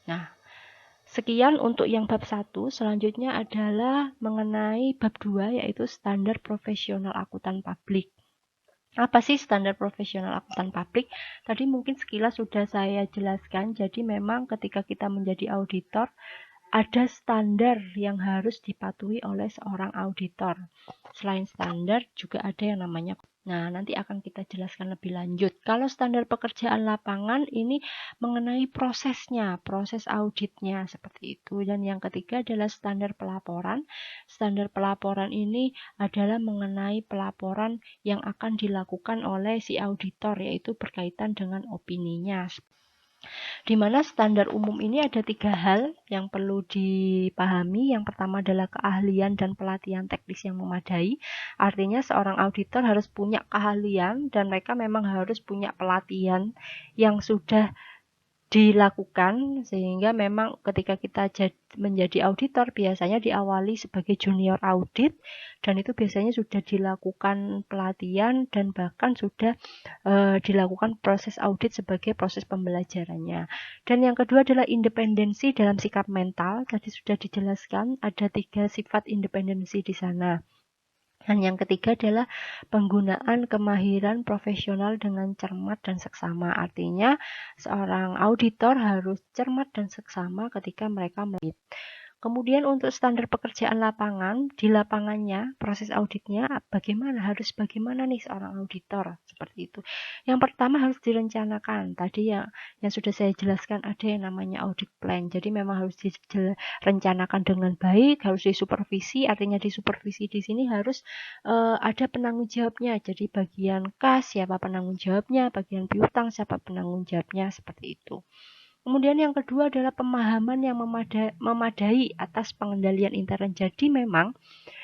Nah, sekian untuk yang bab 1. Selanjutnya adalah mengenai bab 2, yaitu standar profesional akuntan publik. Apa sih standar profesional akuntan publik? Tadi mungkin sekilas sudah saya jelaskan. Jadi memang ketika kita menjadi auditor, ada standar yang harus dipatuhi oleh seorang auditor. Selain standar, juga ada yang namanya. Nah, nanti akan kita jelaskan lebih lanjut. Kalau standar pekerjaan lapangan ini mengenai prosesnya, proses auditnya seperti itu. Dan yang ketiga adalah standar pelaporan. Standar pelaporan ini adalah mengenai pelaporan yang akan dilakukan oleh si auditor, yaitu berkaitan dengan opininya. Di mana standar umum ini ada 3 hal yang perlu dipahami. Yang pertama adalah keahlian dan pelatihan teknis yang memadai. Artinya seorang auditor harus punya keahlian dan mereka memang harus punya pelatihan yang sudah dilakukan, sehingga memang ketika kita menjadi auditor biasanya diawali sebagai junior audit, dan itu biasanya sudah dilakukan pelatihan dan bahkan sudah dilakukan proses audit sebagai proses pembelajarannya. Dan yang kedua adalah independensi dalam sikap mental. Tadi sudah dijelaskan ada 3 sifat independensi di sana. Dan yang ketiga adalah penggunaan kemahiran profesional dengan cermat dan seksama. Artinya seorang auditor harus cermat dan seksama ketika mereka melakukan. Kemudian untuk standar pekerjaan lapangan, di lapangannya, proses auditnya harus bagaimana nih seorang auditor, seperti itu. Yang pertama harus direncanakan. Tadi yang sudah saya jelaskan ada yang namanya audit plan. Jadi memang harus direncanakan dengan baik, harus disupervisi. Artinya disupervisi di sini harus ada penanggung jawabnya. Jadi bagian kas siapa penanggung jawabnya, bagian piutang siapa penanggung jawabnya, seperti itu. Kemudian yang kedua adalah pemahaman yang memadai atas pengendalian intern. Jadi memang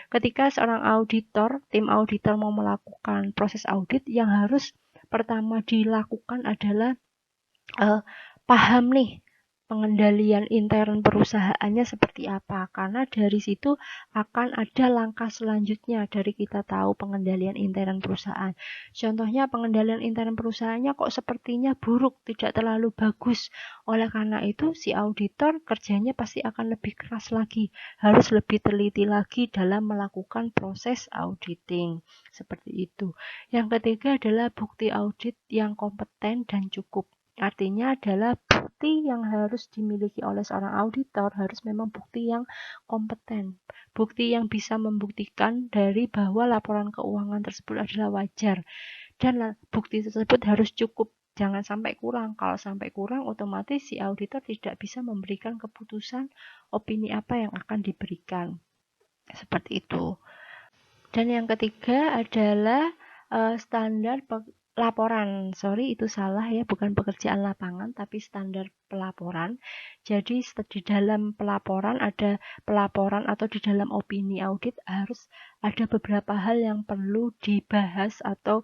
ketika seorang auditor, tim auditor mau melakukan proses audit, yang harus pertama dilakukan adalah paham nih pengendalian intern perusahaannya seperti apa, karena dari situ akan ada langkah selanjutnya dari kita tahu pengendalian intern perusahaan. Contohnya pengendalian intern perusahaannya kok sepertinya buruk, tidak terlalu bagus. Oleh karena itu si auditor kerjanya pasti akan lebih keras lagi, harus lebih teliti lagi dalam melakukan proses auditing. Seperti itu. Yang ketiga adalah bukti audit yang kompeten dan cukup. Artinya adalah bukti yang harus dimiliki oleh seorang auditor harus memang bukti yang kompeten. Bukti yang bisa membuktikan dari bahwa laporan keuangan tersebut adalah wajar. Dan bukti tersebut harus cukup. Jangan sampai kurang. Kalau sampai kurang, otomatis si auditor tidak bisa memberikan keputusan opini apa yang akan diberikan. Seperti itu. Dan yang ketiga adalah standar laporan. Sorry, itu salah ya, bukan pekerjaan lapangan, tapi standar pelaporan. Jadi di dalam pelaporan ada pelaporan atau di dalam opini audit harus ada beberapa hal yang perlu dibahas atau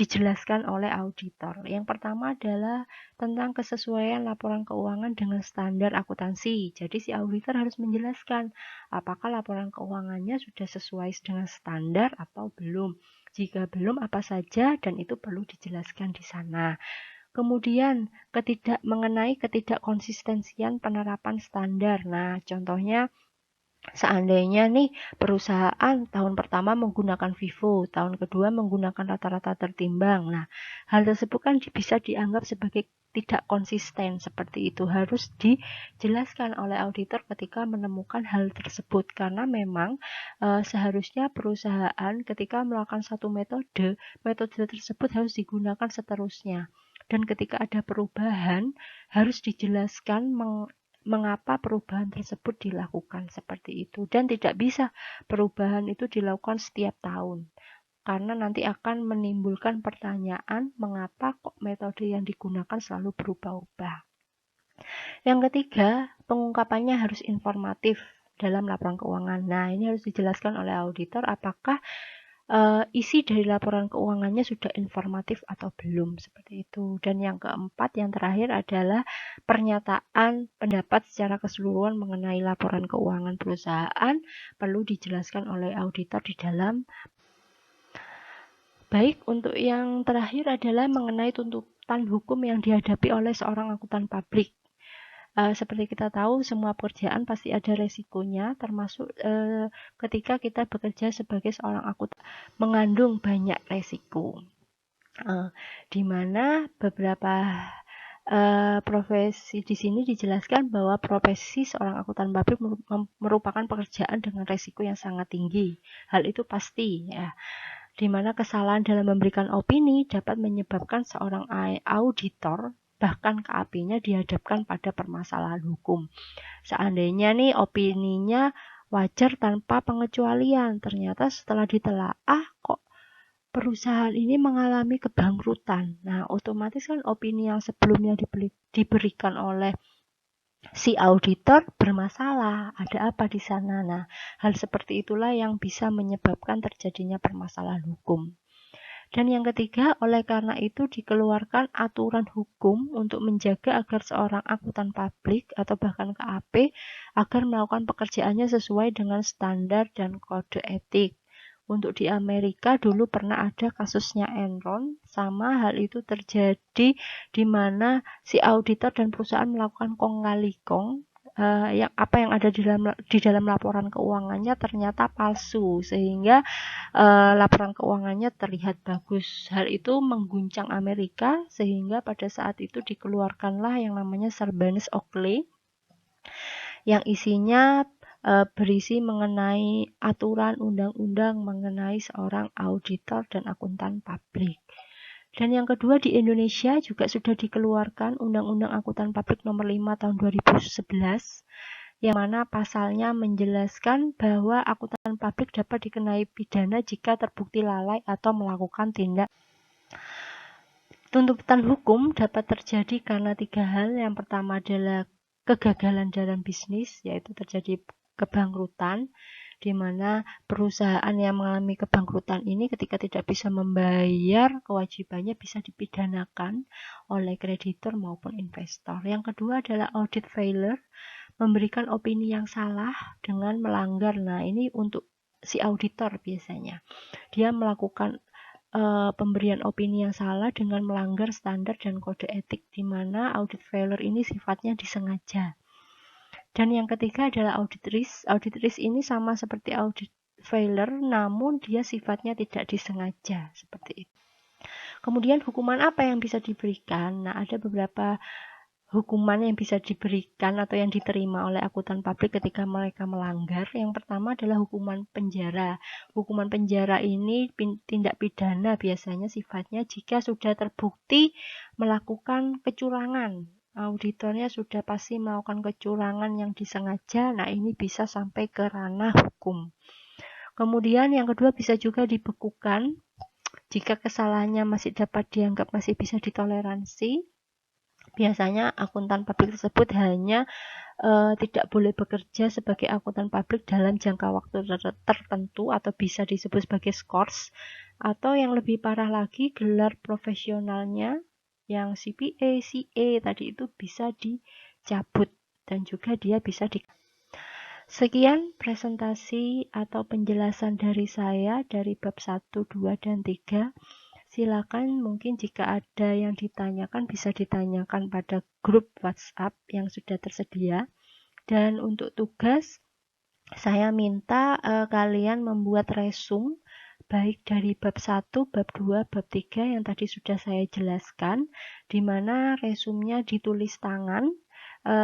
dijelaskan oleh auditor. Yang pertama adalah tentang kesesuaian laporan keuangan dengan standar akuntansi. Jadi si auditor harus menjelaskan apakah laporan keuangannya sudah sesuai dengan standar atau belum. Jika belum, apa saja dan itu perlu dijelaskan di sana. Kemudian mengenai ketidakkonsistensian penerapan standar. Nah, contohnya seandainya nih perusahaan tahun pertama menggunakan FIFO, tahun kedua menggunakan rata-rata tertimbang. Nah, hal tersebut kan bisa dianggap sebagai tidak konsisten. Seperti itu harus dijelaskan oleh auditor ketika menemukan hal tersebut, karena memang seharusnya perusahaan ketika melakukan satu metode tersebut harus digunakan seterusnya. Dan ketika ada perubahan harus dijelaskan mengapa perubahan tersebut dilakukan seperti itu, dan tidak bisa perubahan itu dilakukan setiap tahun. Karena nanti akan menimbulkan pertanyaan mengapa kok metode yang digunakan selalu berubah-ubah. Yang ketiga, pengungkapannya harus informatif dalam laporan keuangan. Nah, ini harus dijelaskan oleh auditor apakah isi dari laporan keuangannya sudah informatif atau belum, seperti itu. Dan yang keempat, yang terakhir adalah pernyataan pendapat secara keseluruhan mengenai laporan keuangan perusahaan perlu dijelaskan oleh auditor di dalam. Baik, untuk yang terakhir adalah mengenai tuntutan hukum yang dihadapi oleh seorang akuntan publik. Seperti kita tahu, semua pekerjaan pasti ada resikonya, termasuk ketika kita bekerja sebagai seorang akuntan, mengandung banyak resiko. Di mana beberapa profesi di sini dijelaskan bahwa profesi seorang akuntan publik merupakan pekerjaan dengan resiko yang sangat tinggi. Hal itu pasti, ya. Di mana kesalahan dalam memberikan opini dapat menyebabkan seorang auditor bahkan KAP-nya dihadapkan pada permasalahan hukum. Seandainya nih opininya wajar tanpa pengecualian, ternyata setelah ditelaah kok perusahaan ini mengalami kebangkrutan. Nah, otomatis kan opini yang sebelumnya diberikan oleh si auditor bermasalah. Ada apa di sana? Nah, hal seperti itulah yang bisa menyebabkan terjadinya permasalahan hukum. Dan yang ketiga, oleh karena itu dikeluarkan aturan hukum untuk menjaga agar seorang akuntan publik atau bahkan KAP agar melakukan pekerjaannya sesuai dengan standar dan kode etik. Untuk di Amerika dulu pernah ada kasusnya Enron, sama hal itu terjadi di mana si auditor dan perusahaan melakukan kong kali kong, yang ada di dalam laporan keuangannya ternyata palsu, sehingga laporan keuangannya terlihat bagus. Hal itu mengguncang Amerika sehingga pada saat itu dikeluarkanlah yang namanya Sarbanes-Oxley yang isinya berisi mengenai aturan undang-undang mengenai seorang auditor dan akuntan publik. Dan yang kedua, di Indonesia juga sudah dikeluarkan Undang-Undang Akuntan Publik Nomor 5 Tahun 2011 yang mana pasalnya menjelaskan bahwa akuntan publik dapat dikenai pidana jika terbukti lalai atau melakukan tindak. Tuntutan hukum dapat terjadi karena 3 hal. Yang pertama adalah kegagalan dalam bisnis, yaitu terjadi kebangkrutan, di mana perusahaan yang mengalami kebangkrutan ini ketika tidak bisa membayar kewajibannya bisa dipidanakan oleh kreditur maupun investor. Yang kedua adalah audit failure, memberikan opini yang salah dengan melanggar. Nah, ini untuk si auditor biasanya. Dia melakukan pemberian opini yang salah dengan melanggar standar dan kode etik, di mana audit failure ini sifatnya disengaja. Dan yang ketiga adalah audit risk. Audit risk ini sama seperti audit failure, namun dia sifatnya tidak disengaja, seperti itu. Kemudian hukuman apa yang bisa diberikan? Nah, ada beberapa hukuman yang bisa diberikan atau yang diterima oleh akuntan publik ketika mereka melanggar. Yang pertama adalah hukuman penjara. Hukuman penjara ini tindak pidana biasanya sifatnya jika sudah terbukti melakukan kecurangan. Auditornya sudah pasti melakukan kecurangan yang disengaja. Nah, ini bisa sampai ke ranah hukum. Kemudian yang kedua bisa juga dibekukan jika kesalahannya masih dapat dianggap masih bisa ditoleransi. Biasanya akuntan publik tersebut hanya tidak boleh bekerja sebagai akuntan publik dalam jangka waktu tertentu atau bisa disebut sebagai skors, atau yang lebih parah lagi gelar profesionalnya yang CPA, CA tadi itu bisa dicabut dan juga dia bisa Sekian presentasi atau penjelasan dari saya dari bab 1, 2, dan 3. Silakan mungkin jika ada yang ditanyakan bisa ditanyakan pada grup WhatsApp yang sudah tersedia. Dan untuk tugas saya minta kalian membuat resume baik dari bab 1, bab 2, bab 3 yang tadi sudah saya jelaskan, di mana resumenya ditulis tangan,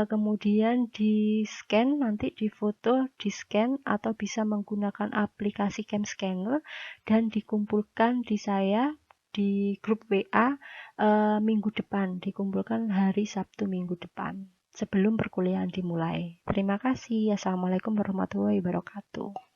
kemudian di-scan, nanti difoto, di-scan, atau bisa menggunakan aplikasi Cam Scanner dan dikumpulkan di saya di grup WA minggu depan, dikumpulkan hari Sabtu minggu depan sebelum perkuliahan dimulai. Terima kasih. Assalamualaikum warahmatullahi wabarakatuh.